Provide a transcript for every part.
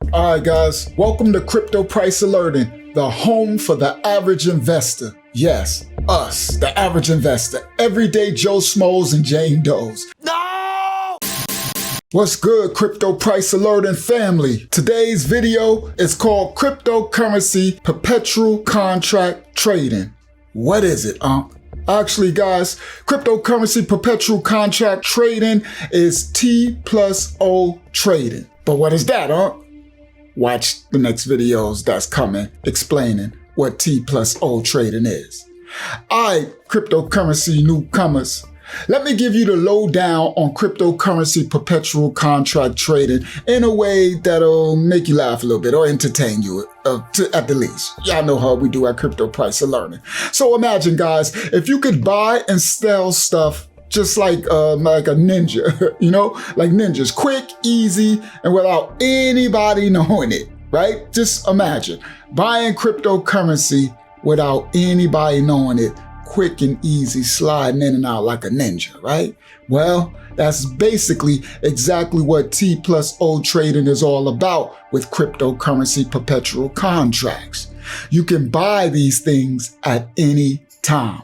All right, guys, welcome to Crypto Price Alerting, the home for the average investor. Yes, us, the average investor, everyday Joe Smoes and Jane Does. No! What's good, Crypto Price Alerting family? Today's video is called Cryptocurrency Perpetual Contract Trading. What is it, Actually, guys, cryptocurrency perpetual contract trading is T+O trading. But what is that, Watch the next videos that's coming explaining what T+O trading is. Alright, cryptocurrency newcomers, let me give you the lowdown on cryptocurrency perpetual contract trading in a way that'll make you laugh a little bit or entertain you at the least. Y'all know how we do at Crypto Price Alerting. So imagine, guys, if you could buy and sell stuff just like a ninja, like ninjas, quick, easy, and without anybody knowing it, right? Just imagine buying cryptocurrency without anybody knowing it, quick and easy, sliding in and out like a ninja, right? Well, that's basically exactly what T+O trading is all about with cryptocurrency perpetual contracts. You can buy these things at any time.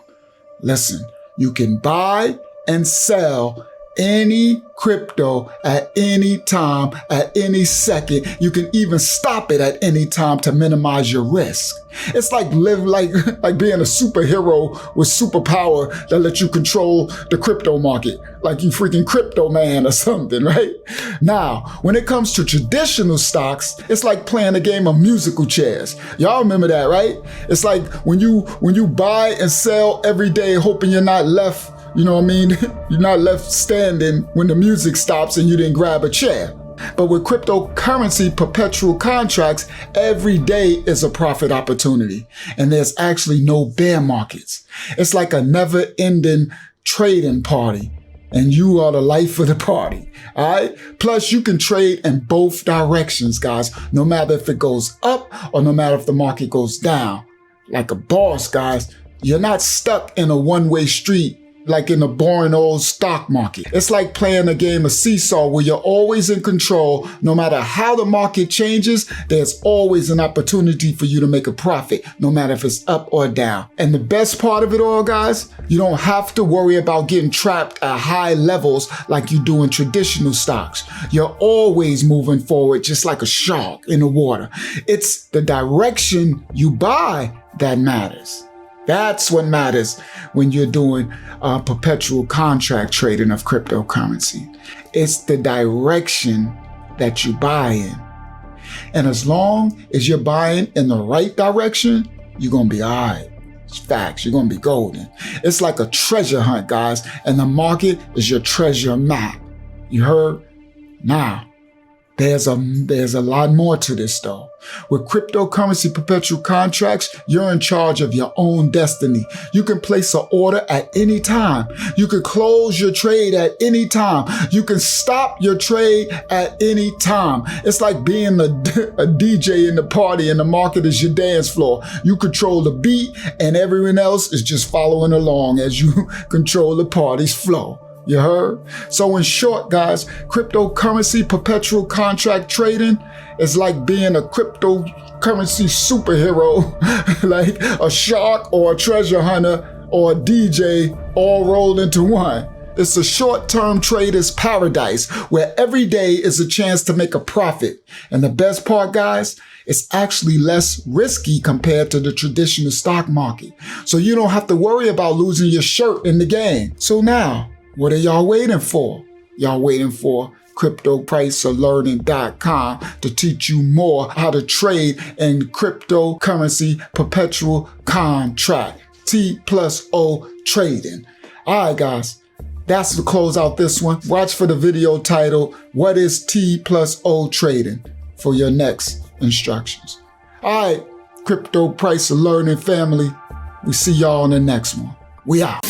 Listen, you can buy and sell any crypto at any time, at any second. You can even stop it at any time to minimize your risk. It's like like being a superhero with superpower that lets you control the crypto market, like you freaking crypto man or something, right? Now, when it comes to traditional stocks, it's like playing a game of musical chairs. Y'all remember that, right? It's like when you buy and sell every day, hoping you're not left, you're not left standing when the music stops and you didn't grab a chair. But with cryptocurrency perpetual contracts, every day is a profit opportunity, and there's actually no bear markets. It's like a never-ending trading party, and you are the life of the party, all right? Plus, you can trade in both directions, guys, no matter if it goes up or no matter if the market goes down. Like a boss, guys, you're not stuck in a one-way street like in a boring old stock market. It's like playing a game of seesaw where you're always in control. No matter how the market changes, there's always an opportunity for you to make a profit, no matter if it's up or down. And the best part of it all, guys, you don't have to worry about getting trapped at high levels like you do in traditional stocks. You're always moving forward just like a shark in the water. It's the direction you buy that matters. That's what matters when you're doing perpetual contract trading of cryptocurrency. It's the direction that you buy in. And as long as you're buying in the right direction, you're going to be all right. It's facts. You're going to be golden. It's like a treasure hunt, guys. And the market is your treasure map. You heard? Now, there's a lot more to this though. With cryptocurrency perpetual contracts, you're in charge of your own destiny. You can place an order at any time. You can close your trade at any time. You can stop your trade at any time. It's like being a DJ in the party and the market is your dance floor. You control the beat and everyone else is just following along as you control the party's flow. You heard? So in short, guys, cryptocurrency perpetual contract trading is like being a cryptocurrency superhero, like a shark or a treasure hunter or a DJ all rolled into one. It's a short-term trader's paradise where every day is a chance to make a profit. And the best part, guys, it's actually less risky compared to the traditional stock market. So you don't have to worry about losing your shirt in the game. So now, what are y'all waiting for? Y'all waiting for CryptoPriceAlerting.com to teach you more how to trade in cryptocurrency perpetual contract, T+O trading. All right, guys, that's to close out this one. Watch for the video titled, What is T+O Trading, for your next instructions. All right, Crypto Price Alerting family, we see y'all on the next one. We out.